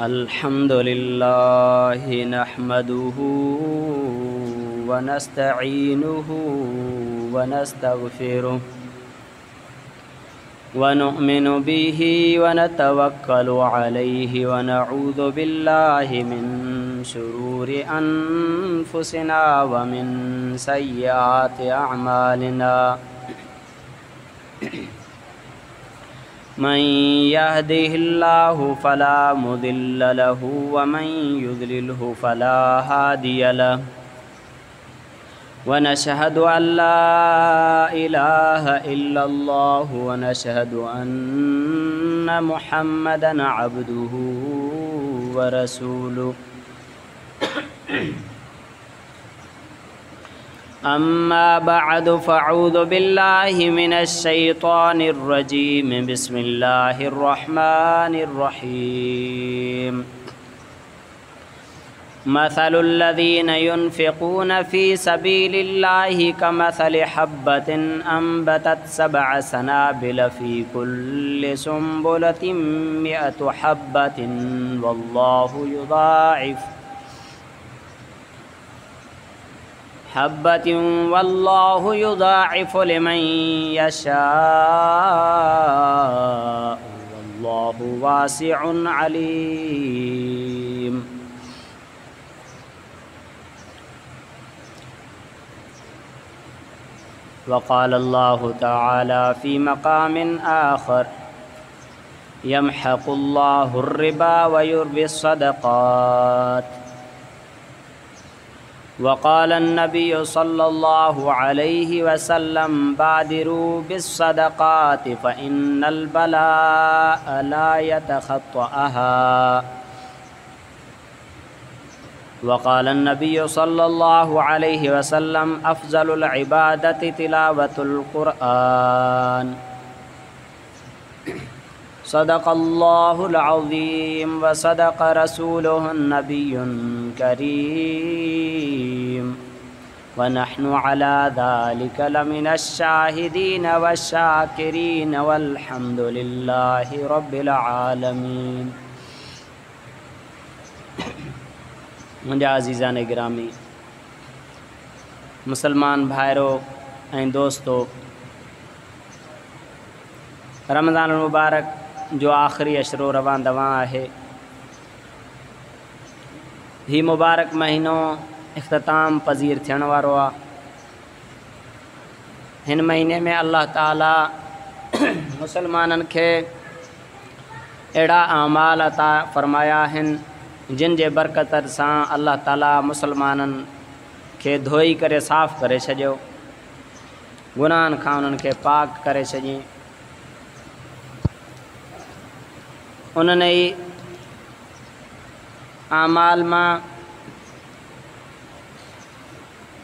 अल्हम्दुलिल्लाहि नहमदुहु व नस्तईनुहु व नस्तगफिरुह व नुअमिनु बिही व नतवक्कलु अलैहि व नऊज़ु बिल्लाहि मिन शुरूरि अनफुसिना व मिन सय्यिआति अअमालिना। मन यहदिहिल्लाहु फला मुदिल्ल लहु व मन युद्लिल्हु फला हादिय लहु व नशहदु अल्ला इलाहा इल्लल्लाहु व नशहदु अन्ना मुहम्मदन अब्दुहु व रसूलुहु। अम्मा बअद फ़अऊज़ु बिल्लाहि मिनश शैतानिर रजीम। बिस्मिल्लाहिर रहमानिर रहीम। मसलुल लज़ीना युनफ़िक़ूना फ़ी सबीलिल्लाहि कमसलि हब्बतिन अंबतत सबअ सनाबिल फ़ी कुल्लि सुंबुलतिन मिअतु हब्बतिन वल्लाहु युज़ाइफ़ु लिमन यशाअ वल्लाहु वासिउन अलीम। वक़ाल अल्लाहु तआला फ़ी मक़ामिन आख़र यमहक़ुल्लाहु अर्रिबा व युर्बिस सदक़ात। वक़ाल अन्नबिय्यु सल्लल्लाहु अलैहि वसल्लम बादिरू बिस्सदक़ाति फ़इन्नल बलाअ ला यतख़त्तअहा। वक़ाल अन्नबिय्यु सल्लल्लाहु अलैहि वसल्लम अफ़ज़लुल इबादति तिलावतुल क़ुरआन। सदक़ल्लाहुल अज़ीम व सदक़ रसूलुहुन नबियुन करीम व नहनु अला ज़ालिका लमिनश शाहिदीन वश्शाकिरीन वल्हम्दुलिल्लाहि रब्बिल आलमीन। मुंहिंजा अज़ीज़ान गिरामी, मुसलमान भाइरो ऐं दोस्तो, रमज़ान मुबारक जो आख़िरी अशरो रवां दवां आहे। ही मुबारक महीनो इख़्तिताम पज़ीर थियण वारो आहे। हिन महीने में अल्लाह ताला मुसलमाननि खे अहिड़ा अमाल अता फ़रमाया आहिनि जिन जे बरकत सां अल्लाह ताला मुसलमाननि खे धोई करे साफ़ करे छॾियो, गुनाहनि खां उन्हनि खे पाक करे छॾियईं। उन्हनि ई आमाल मां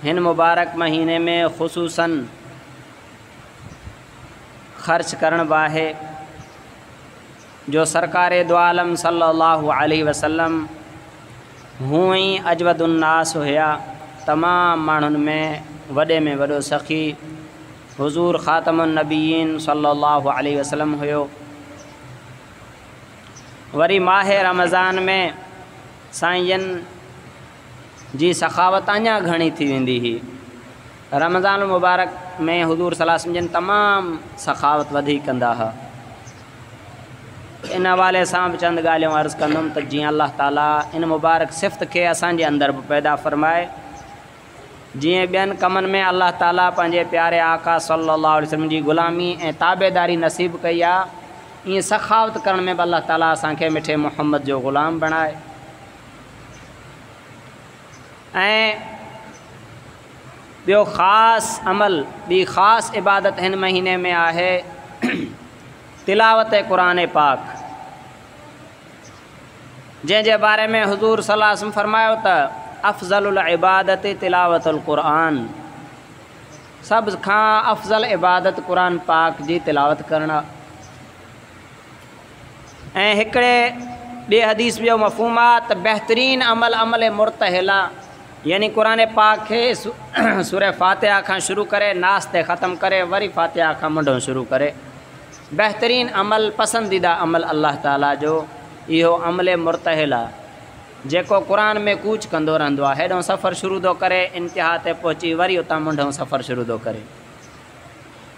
हिन मुबारक महीने में ख़ुसूसन ख़र्च करण बि आहे जो सरकारे दो आलम सल्लल्लाहु अलैहि वसल्लम हूअं ई अजवदुन्नास हुया। तमाम माण्हुनि में वॾो सख़ी हुज़ूर ख़ातमुन नबीयीन सल्लल्लाहु अलैहि वसल्लम हुयो। वरी माहे रमज़ान में साईं जी सखावत अञा घणी थी वेंदी हुई। रमज़ान मुबारक में हुज़ूर सल्लल्लाहु अलैहि वसल्लम जन तमाम सखावत वधीक कंदा हुआ। इन हवाले सां बि चंद ॻाल्हियूं अर्ज़ु कंदुमि त जीअं अल्लाह ताला इन मुबारक सिफ़त खे असांजे अंदरि बि पैदा फ़रमाए। जीअं ॿियनि कमनि में अल्लाह ताला पंहिंजे प्यारे आका सल्लल्लाहु अलैहि वसल्लम जी ग़ुलामी ऐं ताबेदारी नसीब कई आहे, ईअं सखावत करण में बि अल्लाह ताला असांखे मिठे मुहम्मद जो ग़ुलाम बणाए। ऐं ॿियो ख़ासि अमल, ॿी ख़ासि इबादत हिन महीने में आहे तिलावत क़ुरान पाक, जंहिंजे बारे में हुज़ूर सल्लल्लाहु अलैहि वसल्लम फ़रमायो त अफ़ज़लुल इबादत तिलावतुल क़ुरान। सभ खां अफ़ज़ल इबादत क़ुरान पाक जी तिलावत करणु। ऐं हिकिड़े ॿिए हदीस ॿियो मफ़हूम आहे त बहितरीन अमल अमल मुर्तहिला, यानी क़ुरान पाक खे सूरह फ़ातिहा खां शुरू करे नास ते ख़त्म करे वरी फ़ातिहा खां मुंडो शुरू करे। बहितरीन अमल, पसंदीदा अमल अल्लाह ताला जो इहो अमले मुर्तहिल आहे जेको क़ुरान में कूच कंदो रहंदो आहे। हेॾो सफ़र शुरू थो करे इंतिहा ते पहुची वरी उतां मुंडो सफ़र शुरू थो करे।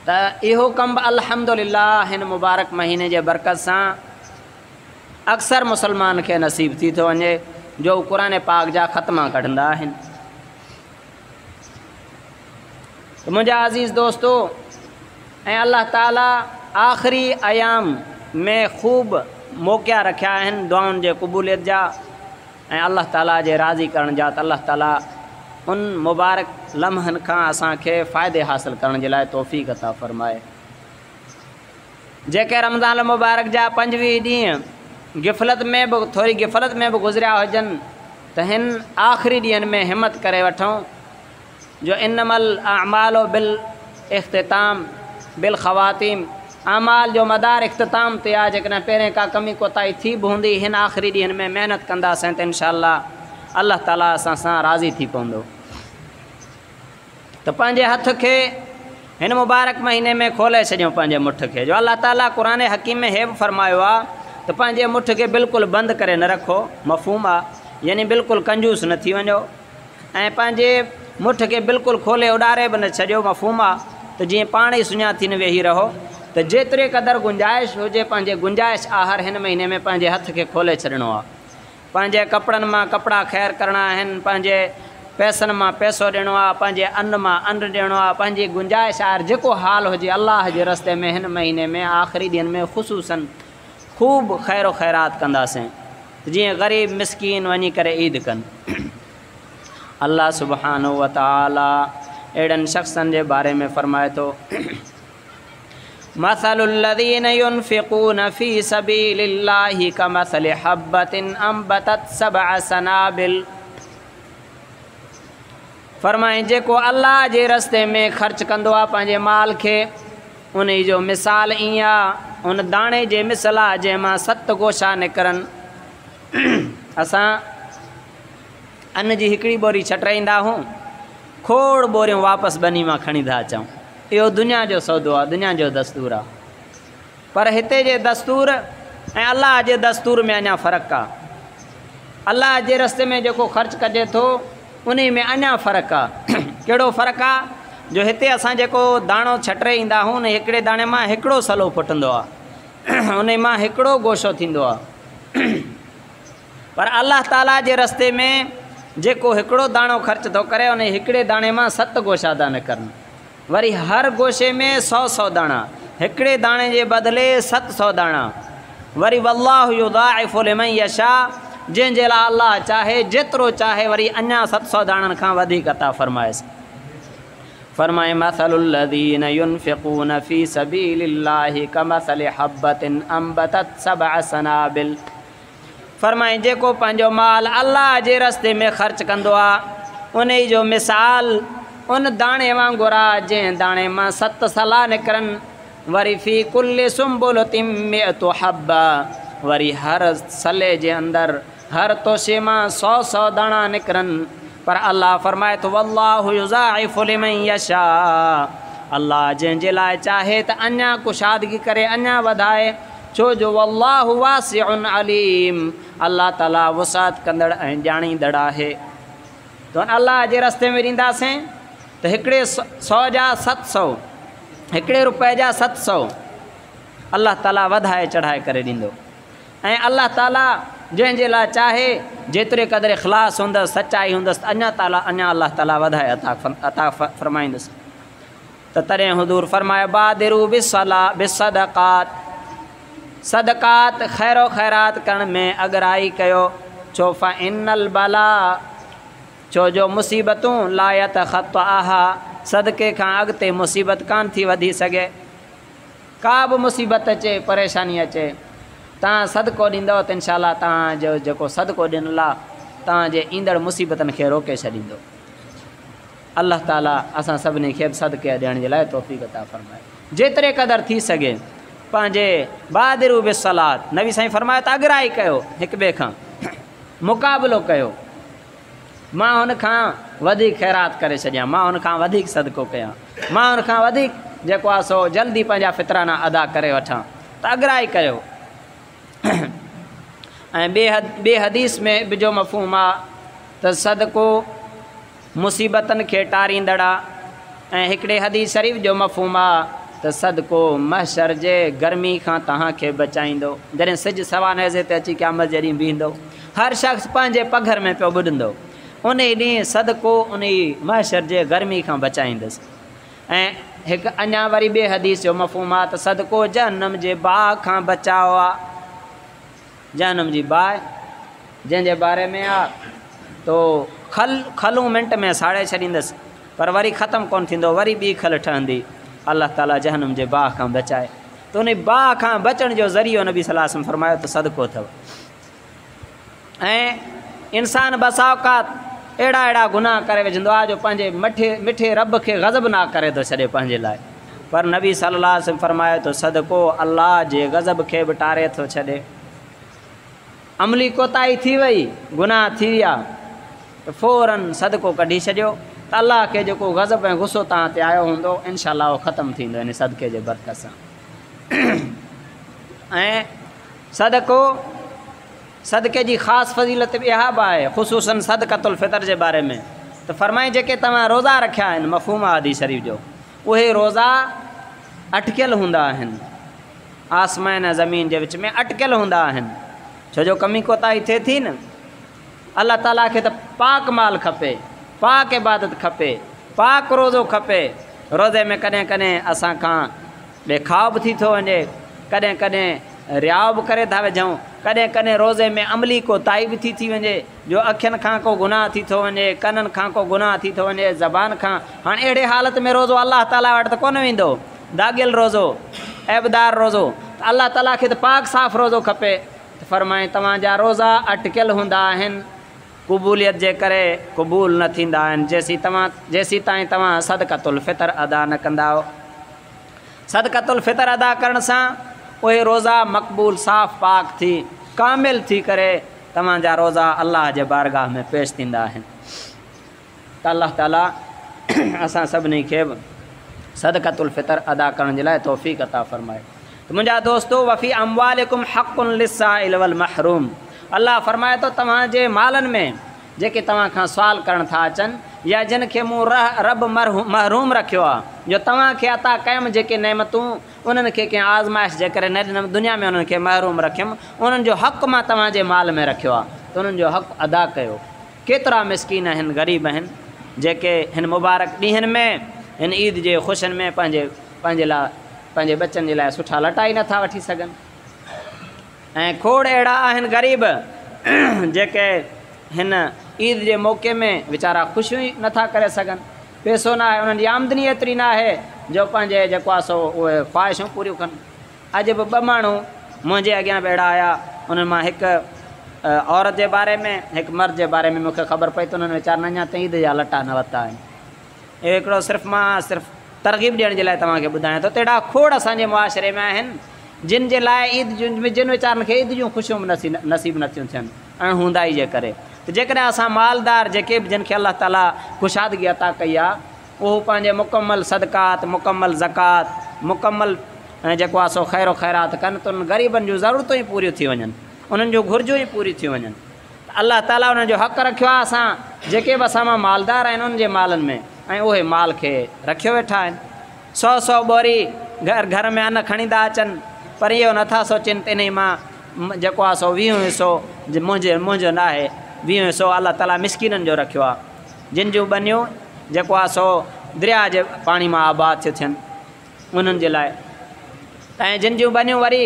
त इहो कमु अल्हम्दुलिल्लाह हिन मुबारक महीने जे बरकत सां अक्सर मुसलमान खे नसीब थी थो वञे जो क़ुरान पाक जा ख़त्मा कढंदा आहिनि। त मुंहिंजा अज़ीज़ दोस्तो ऐं अल्लाह ताला आख़िरी अयाम में ख़ूब मौक़िया रखिया आहिनि दुआउनि जे क़बूलियत जा ऐं अल्लाह ताला जे राज़ी करण जा। त अल्लाह ताला उन मुबारक लम्हनि खां असांखे फ़ाइदे हासिल करण जे लाइ तौफ़ीक़ अता फ़रमाए। जेके रमज़ान मुबारक जा 25 ॾींहं गिफ़लत में बि थोरी गिफ़लत में बि गुज़रिया हुजनि त हिन आख़िरी ॾींहंनि में हिमत करे वठूं जो इनमल अमालो बिल इख़्तिताम बिल ख़वातीम अमाल जो मदार इख़्तिताम ते आहे। जेकॾहिं पहिरें का कमी कोताही थी बि हूंदी हिन आख़िरी ॾींहंनि में महिनत कंदासीं त इंशाअल्लाह अल्लाह ताला असां सां राज़ी थी पवंदो। त पंहिंजे हथ खे हिन मुबारक महीने में खोले छॾियूं पंहिंजे मुठ खे जो अल्लाह ताला क़ुरान हकीम में हे बि फ़रमायो आहे त पंहिंजे मुठ खे बिल्कुलु बंदि करे न रखो। मफ़हूम आहे यानी बिल्कुलु कंजूस न थी वञो ऐं पंहिंजे मुठ खे बिल्कुलु खोले उॾारे बि न छॾियो। मफ़हूम आहे त जीअं पाण ई सुञाती न वेही रहो। त जेतिरे क़दुरु गुंजाइश हुजे पंहिंजे गुंजाइश आहर हिन महीने में पंहिंजे हथ खे खोले छॾिणो आहे। पंहिंजे कपिड़नि मां कपिड़ा ख़ैर करणा आहिनि, पंहिंजे पैसनि मां पैसो ॾियणो आहे, पंहिंजे अन्न मां अन्न ॾियणो आहे। पंहिंजी गुंजाइश आहर जेको हाल हुजे अल्लाह जे रस्ते में हिन महीने में आख़िरी ॾींहंनि में ख़ुशूसन ख़ूब ख़ैर ख़ैरात कंदासीं जीअं ग़रीब मिसकीन वञी करे ईद कनि। अल्लाह सुब्हानो व तआला अहिड़नि शख़्सनि जे बारे में फ़रमाए थो मसलुल्लज़ीन युनफ़िक़ून फ़ी सबीलिल्लाहि कमसलि हब्बतिन अंबतत सबअ सनाबिल। फ़रमाए जेको अल्लाह जे रस्ते में ख़र्च कंदो आहे पंहिंजे माल खे उन जो मिसाल ईअं आहे उन दाणे जे मिसल आहे जंहिंमां 7 गोशा निकिरनि। असां अन्न जी हिकिड़ी बोरी छटाईंदा आहियूं, खोड़ बोरियूं वापसि बनी मां खणी था अचूं। इहो दुनिया जो सौदो आहे, दुनिया जो दस्तूर आहे। पर हिते जे दस्तूर ऐं अल्लाह जे दस्तूर में अञा फ़र्क़ु आहे। अल्लाह जे रस्ते में जेको ख़र्च कजे थो उन में अञा फ़र्क़ु आहे। कहिड़ो फ़र्क़ु आहे जो हिते असां जेको दाणो छटे ईंदा आहियूं उन हिकिड़े दाणे मां हिकिड़ो सलो फुटंदो आहे, उन मां हिकिड़ो गोशो थींदो आहे। पर अल्लाह ताला जे रस्ते में जेको हिकिड़ो दाणो ख़र्च थो करे उन हिकिड़े दाणे मां 7 गोशा था निकिरनि। वरी हर गोशे में 100 दाणा, हिकिड़े दाणे जे बदिले 700 दाणा। वरी वल्लाहु युदाइफु लिमन यशा, जंहिंजे लाइ अल्लाह चाहे जेतिरो चाहे वरी अञा 700 दाणनि खां वधीक अता फ़रमाएसि। फ़रमाए मसलुल्लज़ीन युनफ़िक़ून फ़ी सबीलिल्लाहि कमसलि हब्बतिन अंबतत सबअ सनाबिल। फ़रमाए जेको पंहिंजो माल अल्लाह जे रस्ते में ख़र्च कंदो आहे उन जो मिसाल उन दाणे वांगुरु आहे जंहिं दाणे मां 7 सला निकिरनि। वरी फ़ी कुल्लि सुंबुलतिन मिअतु हब्बा, वरी हर सले जे अंदरि हर तोशे मां 100 दाणा निकिरनि। पर अल्लाह फ़रमाए थो वल्लाहु युज़ाइफु लिमन यशा, अल्लाह जंहिंजे लाइ चाहे त अञा कुशादगी करे अञा वधाए, छो जो वल्लाहु वासिउन अलीम, अल्लाह ताला वसात कंदड़ ऐं ॼाणींदड़ आहे। त अल्लाह जे रस्ते में ॾींदासीं त हिकिड़े 100 जा 700, हिकिड़े रुपए जा 700 अल्लाह ताला वधाए चढ़ाए करे ॾींदो। ऐं अल्लाह ताला जंहिंजे लाइ चाहे जेतिरे क़दुरु इख़लास हूंदसि, सचाई हूंदसि, अञा अल्लाह ताला वधाए अता फ़रमाईंदुसि। त तॾहिं हुज़ूर फ़रमाए बादिरू बिस्सदक़ात, सदक़ात ख़ैरो ख़ैरात करण में अॻराई कयो। छो फ़इन्नल बला, छो जो मुसीबतूं ला यतख़त्तअहा, सदक़े खां अॻिते मुसीबत कान थी वधी सघे। का बि मुसीबत अचे, परेशानी अचे, तव्हां सदको ॾींदव त इंशाअल्लाह तव्हांजो जेको सदको ॾिनल आहे तव्हांजे ईंदड़ मुसीबतनि खे रोके छॾींदो। अल्लाह ताला असां सभिनी खे सदके ॾियण जे लाइ तौफ़ीक़ अता फ़रमाए। जेतिरे क़दुरु थी सघे पंहिंजे बादिरू बिस्सलात, नबी साईं फ़रमायो त अॻराई कयो, हिक ॿिए खां मुक़ाबिलो कयो। मां हुन खां वधीक ख़ैरात करे छॾियां, मां हुन खां वधीक सदको कयां, मां हुन खां वधीक जेको आहे सो जल्दी पंहिंजा फ़ितराना अदा करे वठां। त अॻराई कयो। ऐं ॿिए हदीस में बि जो मफ़हूम आहे त सदको मुसीबतनि खे टारींदड़ आहे। ऐं हिकिड़े हदीस शरीफ़ जो मफ़हूम आहे त सदको महशर जे गर्मी खां तव्हांखे बचाईंदो। जॾहिं सिजु सवा नेज़े ते अची क़यामत जे ॾींहुं बीहंदो, हर शख़्स पंहिंजे पघर में पियो ॿुॾंदो, उन ॾींहुं सदको उन महशर जे गर्मी खां बचाईंदुसि। ऐं हिकु अञा वरी ॿिए हदीस जो मफ़हूम आहे त सदको जहन्नम जे बाहि खां बचाव आहे। जहन्नम जी बाहि जंहिंजे बारे में आहे तो खलूं मिंट में साड़े छॾींदुसि, पर वरी ख़तमु कोन्ह थींदो, वरी ॿी खल ठहंदी। अल्लाह ताला जहन्नम जे बाहि खां बचाए, त उन बाहि खां बचण जो ज़रियो नबी सल्लल्लाहु अलैहि वसल्लम फरमायो त सदको अथव। ऐं इंसान बसा औक़ात अहिड़ा गुनाह करे विझंदो आहे जो पंहिंजे मिठे रब खे ग़ज़ब ना करे थो छॾे पंहिंजे लाइ, पर नबी सल्लल्लाहु अलैहि वसल्लम फरमायो त सदको अल्लाह जे ग़ज़ब खे बि टारे थो छॾे। अमली कोताही थी वई, गुनाह थी विया, त फ़ौरन सदको कढी छॾियो, त अल्लाह खे जेको ग़ज़ब ऐं गुस्सो तव्हां ते आयो हूंदो इनशाअल्लाह उहो ख़तमु थींदो इन सदके जे बरकत सां। ऐं सदके जी ख़ासि फज़ीलत बि इहा बि आहे, ख़ुसूसन सदक़तुल फ़ितर जे बारे में त फरमाई जेके तव्हां रोज़ा रखिया आहिनि, मफ़हूम आहे हदीस शरीफ़ जो, उहे रोज़ा अटकियल हूंदा आहिनि, आसमान ऐं ज़मीन जे विच में अटकियल हूंदा आहिनि। छो जो कमी कोताही थिए थी न, अल्लाह ताला खे त पाक माल खपे, पाक इबादत खपे, पाक रोज़ो खपे। रोज़े में कॾहिं कॾहिं असां खां ॾेखाव बि थी थो वञे, कॾहिं कॾहिं रियाव बि करे था विझूं, कॾहिं कॾहिं रोज़े में अमली कोताही बि थी वञे, जो अखियुनि खां को गुनाह थी थो वञे, कननि खां को गुनाह थी थो वञे, ज़बान खां। हाणे अहिड़े हालत में रोज़ो अल्लाह ताला वटि त कोन वेंदो, दागियल रोज़ो, ऐबदार रोज़ो, त अल्लाह ताला खे त पाक साफ़ रोज़ो खपे। त फरमाए तव्हांजा रोज़ा अटकियल हूंदा आहिनि, क़बूलियत जे करे क़बूल न थींदा आहिनि जेसीं ताईं तव्हां सदक़तुल फ़ितर अदा न कंदा। सदक़तुल फ़ितर अदा करण सां उहे रोज़ा मक़बूल साफ़ पाक थी कामिल थी करे तव्हांजा रोज़ा अल्लाह जे बारगाह में पेश थींदा आहिनि। त अल्लाह ताला असां सभिनी खे बि सदक़तुल फ़ितर अदा करण जे लाइ तौफ़ीक़ अता फ़रमाए। त मुंहिंजा दोस्तो, वफ़ी अमवालिकुम हक़्क़ुन लिस्साइल वल महरूम, अल्लाह फरमाए थो तव्हांजे मालनि में जेके तव्हां खां सुवाल करण था अचनि, या जिन खे मूं रब महरूम रखियो आहे, जो तव्हांखे अता कयमि जेके नेमतूं, उन्हनि खे कंहिं आज़माइश जे करे न ॾिनमि, दुनिया में उन्हनि खे महरूम रखियमि, उन्हनि जो हक़ मां तव्हांजे माल में रखियो आहे, त उन्हनि जो हक़ अदा कयो। केतिरा मिसकीन आहिनि, ग़रीब आहिनि, जेके हिन मुबारक ॾींहंनि में, हिन ईद जे ख़ुशियुनि में पंहिंजे लाइ, पंहिंजे बचनि जे लाइ सुठा लटा ई नथा वठी सघनि। ऐं खोड़ अहिड़ा आहिनि ग़रीब जेके हिन ईद जे मौक़े में वीचारा ख़ुशियूं ई नथा करे सघनि, पैसो न आहे, उन्हनि जी आमदनी एतिरी न आहे जो पंहिंजे जेको आहे सो उहे ख़्वाहिशूं पूरियूं कनि। अॼु बि ॿ माण्हू मुंहिंजे अॻियां बि अहिड़ा आया, उन्हनि मां हिकु औरत जे बारे में, हिकु मर्द जे बारे में मूंखे ख़बर पई त उन्हनि वीचारनि अञा ताईं ईद जा लटा न वरिता आहिनि। इहो हिकिड़ो सिर्फ़ु तरग़ीब ॾियण जे लाइ तव्हांखे ॿुधायां थो। त अहिड़ा खोड़ असांजे मुआशिरे में आहिनि जिन जे लाइ ईद जिन वीचारनि खे ईद जूं ख़ुशियूं नसीब नथियूं थियनि अणहूंदाई जे करे। त जेकॾहिं असां मालदार जेके बि जिन खे अल्लाह ताला कुशादगी अता कई आहे, उहो पंहिंजे मुकमल सदक़ात, मुकमल ज़कात, मुकमल जेको आहे सो ख़ैरो ख़ैरात कनि, त उन्हनि ग़रीबनि जूं ज़रूरतूं ई पूरियूं थी वञनि, उन्हनि जूं घुरिजूं ई पूरियूं थी वञनि। अल्लाह ताला उन्हनि जो हक़ रखियो आहे, असां जेके बि असां मां मालदार आहिनि उन्हनि जे मालनि में, ऐं उहे माल खे रखियो वेठा आहिनि। 100 बोरी घर में अन्न खणी था अचनि, पर इहो नथा सोचनि त इन ई मां जेको आहे सो 20 हिसो मुंहिंजो न आहे, 20 हिसो अल्लाह ताला मिसकीननि जो रखियो आहे, जिन जूं बनियूं जेको आहे सो दरिया जे पाणी मां आबाद थियूं थियनि उन्हनि जे लाइ, ऐं जिन जूं बनियूं वरी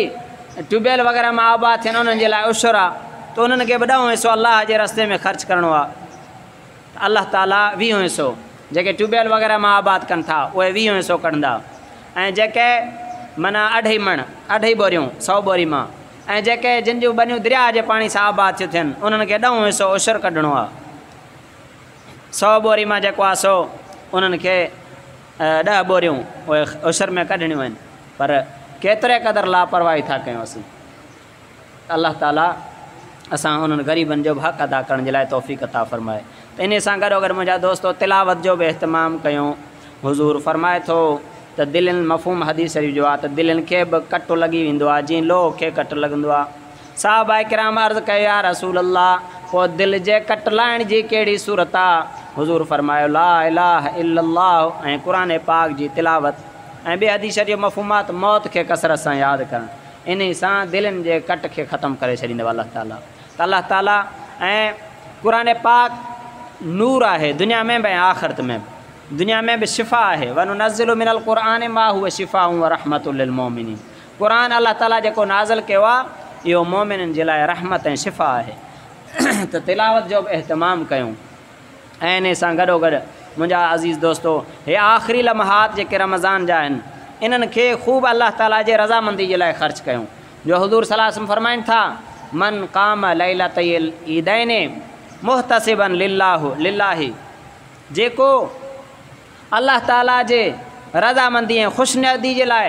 ट्यूबवेल वग़ैरह मां आबाद थियनि उन्हनि जे लाइ उशर आहे, त उन्हनि खे 1 हिसो अल्लाह जे रस्ते में ख़र्चु करिणो आहे। अल्लाह ताला 20 हिसो जेके ट्यूबवेल वग़ैरह मां आबाद कनि था उहे 20 हिसो कढंदा, ऐं जेके माना 2.5 बोरियूं 100 बोरी मां, ऐं जेके जिन जूं बनियूं दरिया जे पाणी सां आबाद थियूं थियनि उन्हनि खे 10 हिसो उशर कढणो आहे। 100 बोरी मां जेको आहे सो उन्हनि खे 10 बोरियूं उहे उशर में कढणियूं आहिनि, पर केतिरे क़दुरु लापरवाही था कयूं असीं। अल्लाह ताला असां उन्हनि ग़रीबनि जो बि हक़ अदा करण जे लाइ तौफ़ीक़ अता फ़रमाए। त इन सां गॾोगॾु मुंहिंजा दोस्तो तिलावत जो बि इहतमाम कयूं। हुज़ूर फ़रमाए थो त दिलनि मफ़हूम हदीस शरीफ़ जो आहे त दिलनि खे बि कटु लॻी वेंदो आहे, जीअं लोह खे कटु लॻंदो आहे। साहबा किराम अर्ज़ कयो या रसूल अल्लाह पोइ दिलि जे कटलाइण जी कहिड़ी सूरत आहे? हुज़ूर फरमायो ला इलाहा इल्लल्लाह ऐं क़ुर पाक जी तिलावत ऐं ॿिए हदीस शरीफ़ मफ़हूमात मौत खे कसरत सां यादि करणु। इन सां दिलनि जे कट खे ख़तमु करे छॾींदव अल्लाह ताला। त अल्लाह ताला ऐं क़ुर पाक नूर आहे दुनिया में बि ऐं आख़िरत में बि। दुनिया में बि शिफ़ा आहे वनुनज़्ज़िलु मिनल क़ुरआन मा हुव शिफ़ाउन व रहमतुल लिल मुमिनीन। क़ुर अल्लाह ताला जेको नाज़िल कयो आहे इहो मोमिननि जे लाइ रहमत ऐं शिफ़ा आहे। त तिलावत जो बि अहतमाम कयूं। ऐं इन सां गॾोगॾु मुंहिंजा अज़ीज़ दोस्तो हे आख़िरी लम्हात जेके रमज़ान जा आहिनि इन्हनि खे ख़ूब अल्लाह ताला जे रज़ामंदी जे लाइ ख़र्च कयूं। जो हुज़ूर सल्लल्लाहु अलैहि वसल्लम फरमाइनि था मन क़ाम लैलतल ईदैन मुहतसिबन लिल्लाहि, जेको अल्लाह ताला जे रज़ामंदी ऐं ख़ुशनुदी जे लाइ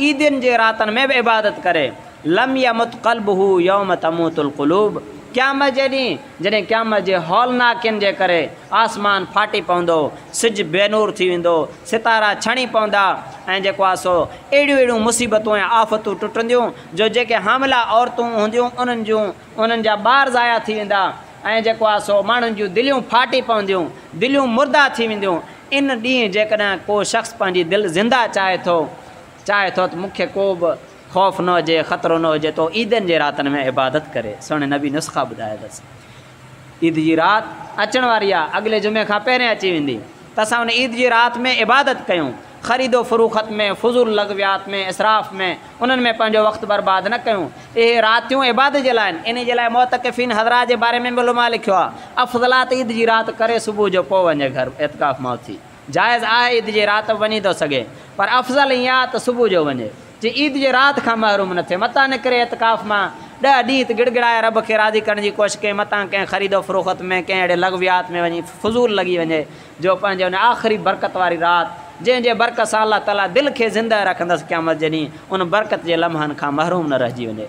ईदनि जे रातनि में बि इबादत करे लम यमुत क़ल्बुहु यौम तमूतुल क़ुलूब, क़यामत जे ॾींहुं जॾहिं क़यामत जे हौलनाकियुनि जे करे आसमान फाटी पवंदो, सिज बेनूर थी वेंदो, सितारा छणी पवंदा ऐं जेको आहे सो अहिड़ियूं मुसीबतूं ऐं आफ़तूं टुटंदियूं जो जेके हामिला औरतूं हूंदियूं उन्हनि जा ॿार ज़ाया थी वेंदा ऐं जेको आहे सो माण्हुनि जूं दिलियूं फाटी पवंदियूं, दिलियूं मुर्दा थी वेंदियूं। इन ॾींहुं जेकॾहिं को शख़्स पंहिंजी दिलि ज़िंदा चाहे थो त मूंखे को बि ख़ौफ़ न हुजे, ख़तरो न हुजे तो ईदनि जे रातनि में इबादत करे। सुहिणे नबी नुस्ख़ा ॿुधाया अथसि। ईद जी राति अचण वारी आहे, अॻिले जुमे खां पहिरियों अची वेंदी, त असां उन ईद जी राति में इबादत कयूं। ख़रीदो फ़रोख़्त में, फुज़ूल लॻवियात में, इसराफ़ में उन्हनि में पंहिंजो वक़्तु बर्बाद न कयूं। इहे रातियूं इबादत जे लाइ आहिनि। इन जे लाइ मोतक़िफ़ीन हज़रात जे बारे में बि उलमा लिखियो आहे अफ़ज़लात ईद जी राति करे सुबुह जो पोइ वञे घर एतिकाफ़ मां उथी। जाइज़ आहे ईद जी राति वञी थो सघे, पर अफ़ज़ल ईअं आहे त सुबुह जो वञे जे ईद जे राति खां महरूम न थिए। मतां निकिरे एतिकाफ़ मां 10 ॾींहं त गिड़गिड़ाए रब खे राज़ी करण जी कोशिशि कई, मतां कंहिं ख़रीदो फ़रोख़्त में कंहिं अहिड़े लॻवियात में वञी फुज़ूल लॻी वञे जो पंहिंजे उन आख़िरी बरकत वारी राति जंहिंजे बरकत सां अल्लाह ताला दिलि खे ज़िंदा रखंदसि क़यामत जे ॾींहुं उन बरकत जे लम्हनि खां महरूम न रहिजी वञे।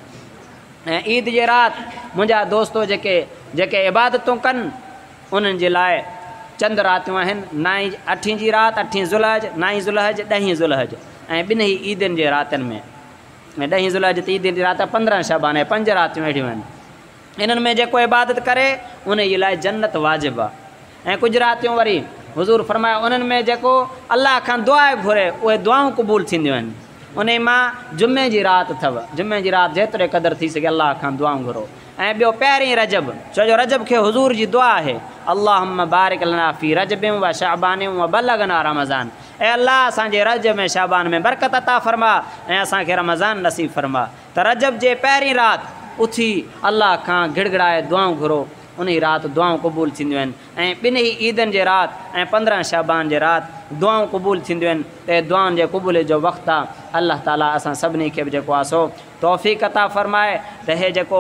ऐं ईद जे राति मुंहिंजा दोस्तो जेके इबादतूं कनि उन्हनि जे लाइ चंद रातियूं आहिनि। 8 जी राति 8 ज़ुल्हज, 9 ज़ुल्हज, 10 ज़ुल्हज ऐं ॿिन्ही ईदनि जे रातिनि में। 10 ज़ुल्हज त ईद जी राति 15 शबान ऐं 5 रातियूं अहिड़ियूं आहिनि। इन्हनि में जेको इबादत करे उन जे लाइ जन्नत वाजिबु आहे। ऐं कुझु रातियूं वरी हुज़ूर फरमायो उन्हनि में जेको अल्लाह खां दुआ घुरे उहे दुआऊं क़बूल थींदियूं आहिनि। उन मां जुमे जी राति अथव। जुमे जी राति जेतिरे क़दुरु थी सघे अल्लाह खां दुआऊं घुरो। ऐं ॿियो पहिरीं रजब, छो जो रजब खे हुज़ूर जी दुआ आहे अल्लाहुम्मा बारिक लना फ़ी रजबिन व शअबान व बल्लगना रमज़ान। ऐं अल्लाह असांजे रजब में शाबान में बरकत अता फरमा ऐं असांखे रमज़ान नसीब फरमा। त रजब जे पहिरीं राति उथी अल्लाह खां गिड़गिड़ाए दुआऊं घुरो, उन राति दुआऊं क़बूल थींदियूं आहिनि। ऐं ॿिन्ही ईदनि जे राति ऐं 15 शाबान जे राति दुआऊं क़बूल थींदियूं आहिनि। त दुआउनि जे क़बूल जो वक़्तु आहे। अल्लाह ताला असां सभिनी खे बि जेको आहे सो तौफ़ीक़ अता फ़रमाए त हे जेको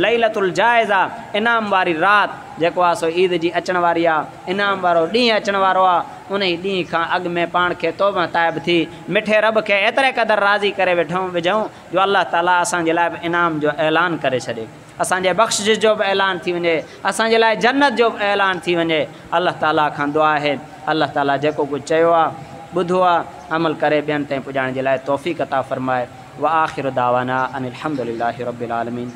लैलतुल जाइज़ आहे, इनाम वारी राति जेको आहे सो ईद जी अचण वारी आहे, इनाम वारो ॾींहुं अचण वारो आहे, उन ई ॾींहं खां अॻु में पाण खे तौबा ताइब थी मिठे रब खे एतिरे क़दुरु राज़ी करे विझूं जो अल्लाह ताला असांजे लाइ बि इनाम जो ऐलान करे छॾे, असांजे बख़्शिश जो बि ऐलान थी वञे, असांजे लाइ जन्नत जो बि ऐलान थी वञे। अल्लाह ताला खां दुआ आहे अल्लाह ताला जेको कुझु चयो आहे ॿुधो आहे अमल करे ॿियनि ताईं पुॼाइण जे लाइ तौफ़ीक़ अता फ़रमाए। व आख़िर दावाना अनिल हम्दुलिल्लाहि रब्बिल आलमीन।